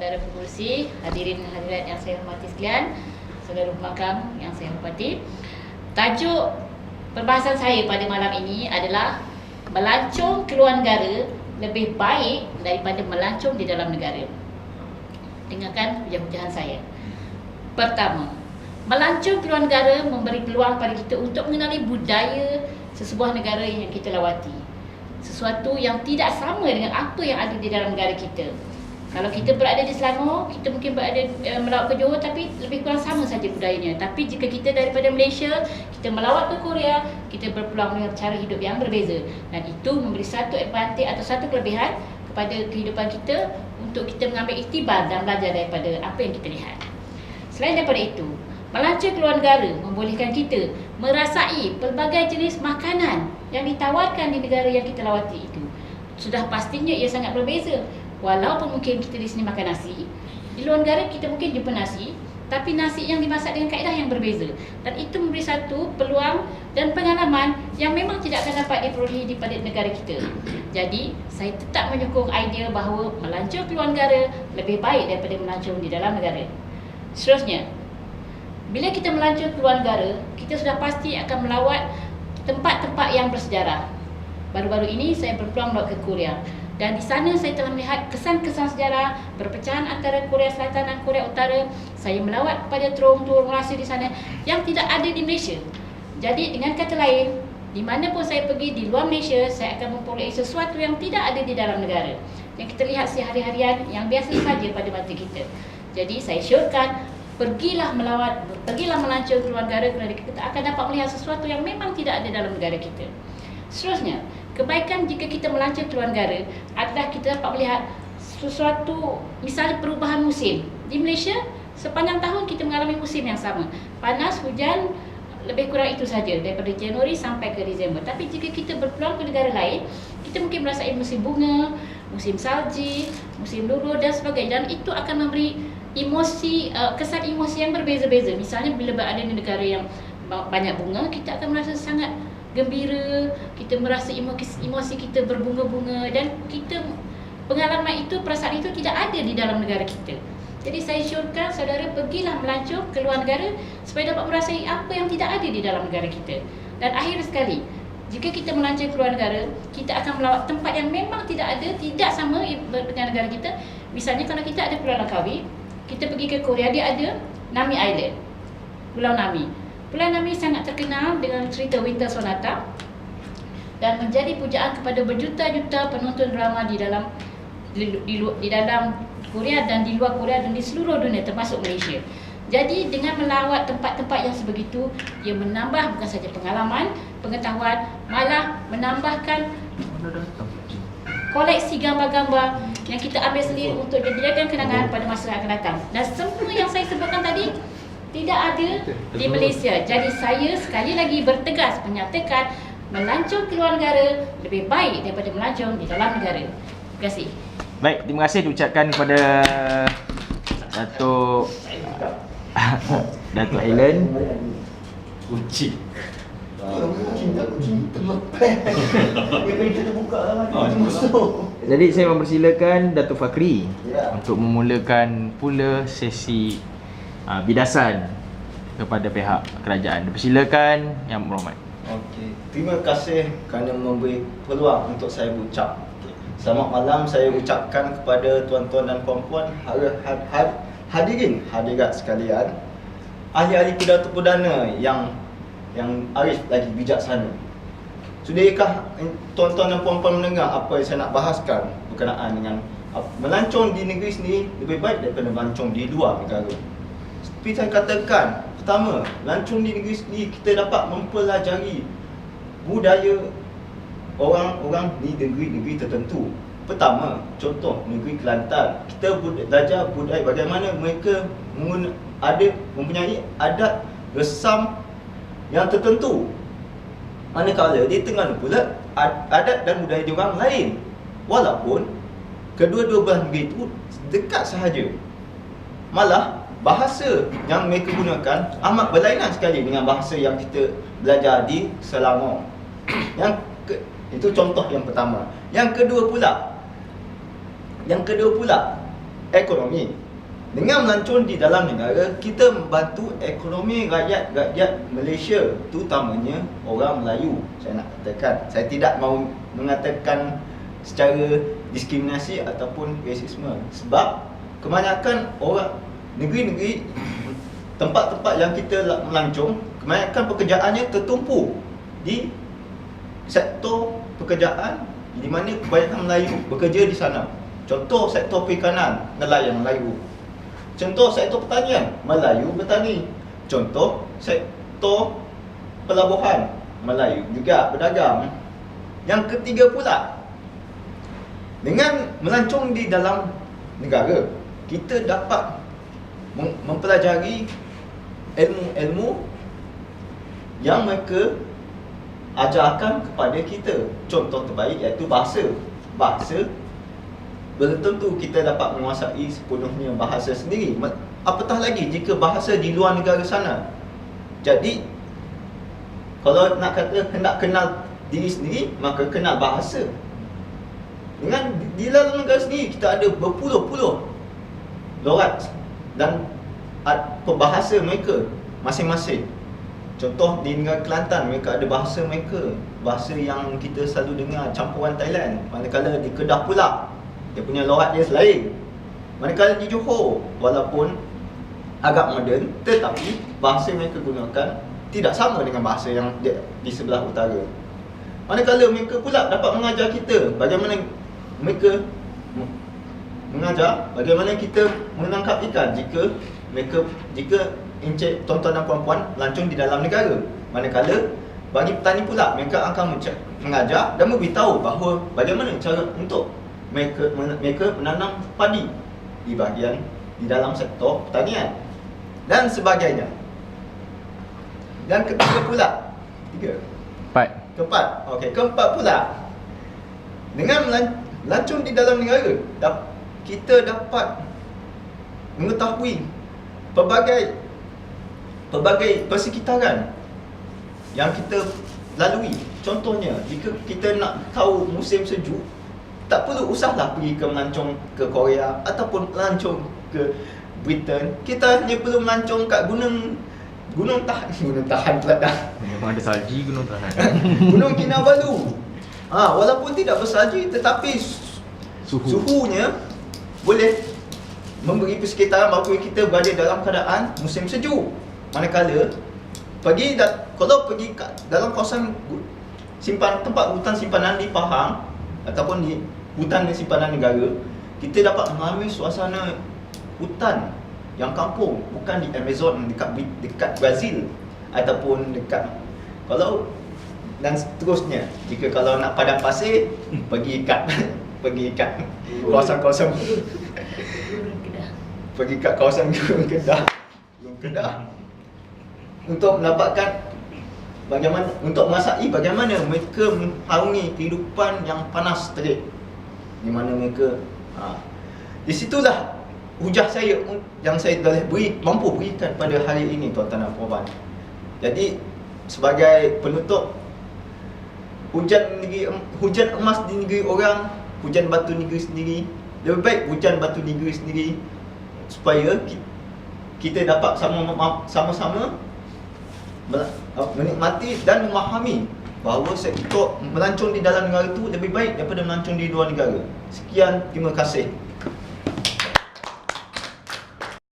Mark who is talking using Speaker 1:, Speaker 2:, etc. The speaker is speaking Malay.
Speaker 1: Saudara Pengerusi, hadirin hadirat yang saya hormati sekalian, saudara pemakam yang saya hormati. Tajuk perbahasan saya pada malam ini adalah melancong keluar negara lebih baik daripada melancong di dalam negara. Dengarkan hujah-hujahan saya. Pertama, melancong keluar negara memberi peluang pada kita untuk mengenali budaya sesebuah negara yang kita lawati. Sesuatu yang tidak sama dengan apa yang ada di dalam negara kita. Kalau kita berada di Selangor, kita mungkin berada melawat ke Johor, tapi lebih kurang sama saja budayanya. Tapi jika kita daripada Malaysia, kita melawat ke Korea, kita berpeluang melihat cara hidup yang berbeza. Dan itu memberi satu advantage atau satu kelebihan kepada kehidupan kita untuk kita mengambil iktibar dan belajar daripada apa yang kita lihat. Selain daripada itu, melancong keluar negara membolehkan kita merasai pelbagai jenis makanan yang ditawarkan di negara yang kita lawati itu. Sudah pastinya ia sangat berbeza. Walaupun mungkin kita di sini makan nasi, di luar negara kita mungkin jumpa nasi, tapi nasi yang dimasak dengan kaedah yang berbeza. Dan itu memberi satu peluang dan pengalaman yang memang tidak akan dapat diperolehi di pada negara kita. Jadi, saya tetap menyokong idea bahawa melancong keluar negara lebih baik daripada melancong di dalam negara. Seterusnya, bila kita melancong keluar negara, kita sudah pasti akan melawat tempat-tempat yang bersejarah. Baru-baru ini saya berpeluang melawat ke Korea. Dan di sana saya telah melihat kesan-kesan sejarah perpecahan antara Korea Selatan dan Korea Utara. Saya melawat kepada terowong-terowong rahsia di sana yang tidak ada di Malaysia. Jadi dengan kata lain, di mana pun saya pergi di luar Malaysia, saya akan memperoleh sesuatu yang tidak ada di dalam negara, yang kita lihat sehari-harian, yang biasa saja pada mata kita. Jadi saya syorkan, pergilah melawat, pergilah melancong keluar negara, kerana kita akan dapat melihat sesuatu yang memang tidak ada dalam negara kita. Seterusnya, kebaikan jika kita melancong keluar negara adalah kita dapat melihat sesuatu, misalnya perubahan musim. Di Malaysia, sepanjang tahun kita mengalami musim yang sama. Panas, hujan, lebih kurang itu saja daripada Januari sampai ke Disember. Tapi jika kita berpeluang ke negara lain, kita mungkin merasai musim bunga, musim salji, musim luruh dan sebagainya. Dan itu akan memberi emosi, kesan emosi yang berbeza-beza. Misalnya bila berada di negara yang banyak bunga, kita akan merasa sangat gembira, kita merasa emosi kita berbunga-bunga, dan kita pengalaman itu, perasaan itu tidak ada di dalam negara kita. Jadi saya syorkan saudara pergilah melancong ke luar negara supaya dapat merasai apa yang tidak ada di dalam negara kita. Dan akhir sekali, jika kita melancong ke luar negara, kita akan melawat tempat yang memang tidak ada, tidak sama dengan negara kita. Misalnya kalau kita ada Pulau Langkawi, kita pergi ke Korea, dia ada Nami Island, Pulau Nami. Pulau Nami sangat terkenal dengan cerita Winter Sonata dan menjadi pujaan kepada berjuta-juta penonton drama di dalam Korea dan di luar Korea dan di seluruh dunia termasuk Malaysia. Jadi dengan melawat tempat-tempat yang sebegitu, ia menambah bukan saja pengalaman, pengetahuan, malah menambahkan koleksi gambar-gambar yang kita ambil sendiri untuk dijadikan kenangan pada masa yang akan datang. Dan semua yang saya sebutkan tadi tidak ada di Malaysia. Jadi saya sekali lagi bertegas menyatakan melancong keluar negara lebih baik daripada melancong di dalam negara. Terima kasih.
Speaker 2: Baik, terima kasih diucapkan kepada Datuk Datuk Helen.
Speaker 3: Kucing.
Speaker 2: Jadi saya mempersilakan Datuk Fakri untuk memulakan pula sesi bidasan kepada pihak kerajaan. Dipersilakan Yang Berhormat.
Speaker 3: Okey, terima kasih kerana memberi peluang untuk saya berucap. Selamat malam saya ucapkan kepada tuan-tuan dan puan-puan, hadirin hadirat sekalian, ahli-ahli pidato perdana yang arif lagi bijaksana. Sudahkah tuan-tuan dan puan-puan mendengar apa yang saya nak bahaskan berkenaan dengan melancong di negeri sendiri lebih baik daripada melancong di luar negara? Seperti saya katakan, pertama, melancong di negeri sendiri kita dapat mempelajari budaya orang-orang di negeri-negeri tertentu. Pertama, contoh negeri Kelantan, kita belajar budaya bagaimana mereka mempunyai adat resam yang tertentu. Manakala di Terengganu pula adat dan budaya diorang lain. Walaupun kedua-dua belah negeri itu dekat sahaja. Malah bahasa yang mereka gunakan amat berlainan sekali dengan bahasa yang kita belajar di Selangor. Itu contoh yang pertama. Yang kedua pula, ekonomi. Dengan melancong di dalam negara, kita membantu ekonomi rakyat-rakyat Malaysia, terutamanya orang Melayu. Saya nak katakan, saya tidak mahu mengatakan secara diskriminasi ataupun rasisme, sebab kebanyakan orang negeri-negeri, tempat-tempat yang kita melancong, kebanyakan pekerjaannya tertumpu di sektor pekerjaan di mana kebanyakan Melayu bekerja di sana. Contoh sektor perikanan, nelayan Melayu. Contoh sektor pertanian, Melayu bertani. Contoh sektor pelabuhan, Melayu juga berdagang. Yang ketiga pula, dengan melancong di dalam negara, kita dapat mempelajari ilmu-ilmu yang mereka ajarkan kepada kita. Contoh terbaik iaitu bahasa. Bahasa belum tentu kita dapat menguasai sepenuhnya bahasa sendiri, apatah lagi jika bahasa di luar negara sana. Jadi kalau nak kata hendak kenal diri sendiri, maka kenal bahasa. Dengan di dalam negara sendiri kita ada berpuluh-puluh logat dan perbahasa mereka masing-masing. Contoh di negara Kelantan, mereka ada bahasa mereka, bahasa yang kita selalu dengar campuran Thailand. Manakala di Kedah pula, dia punya logat dia selain. Manakala di Johor, walaupun agak moden, tetapi bahasa mereka gunakan tidak sama dengan bahasa yang di sebelah utara. Manakala mereka pula dapat mengajar kita bagaimana mereka mengajar bagaimana kita menangkap ikan jika encik tuan-tuan dan puan-puan melancong di dalam negara. Manakala bagi petani pula, mereka akan mengajar dan memberitahu bahawa bagaimana cara untuk mereka menanam padi di bahagian di dalam sektor pertanian dan sebagainya. Dan ketiga pula, keempat pula, dengan melancong di dalam negara, kita dapat mengetahui pelbagai persekitaran yang kita lalui. Contohnya, jika kita nak tahu musim sejuk, tak perlu usahlah pergi ke melancong ke Korea ataupun melancong ke Britain. Kita hanya perlu melancong kat Gunung Tahan pula dah.
Speaker 2: Memang ada salji Gunung Tahan.
Speaker 3: Gunung Kinabalu. Walaupun tidak bersalji, tetapi suhunya boleh memberi persekitaran bahawa kita berada dalam keadaan musim sejuk. Manakala kalau pergi dalam kawasan tempat hutan simpanan di Pahang ataupun di hutan simpanan negara, kita dapat mengalami suasana hutan yang kampung, bukan di Amazon dekat Brazil ataupun dekat dan seterusnya. Jika kalau nak padang pasir, pergi kat kawasan-kawasan pergi kat kawasan Gunung Kedah untuk mendapatkan untuk mengasai bagaimana mereka mengharungi kehidupan yang panas terik, di mana mereka di situlah hujah saya yang saya mampu berikan pada hari ini, tuan-tuan dan puan-puan. Jadi sebagai penutup, hujan emas di negeri orang, hujan batu negeri sendiri. Lebih baik hujan batu negeri sendiri, supaya kita dapat sama-sama menikmati dan memahami bahawa sektor melancong di dalam negara itu lebih baik daripada melancong di luar negara. Sekian, terima kasih.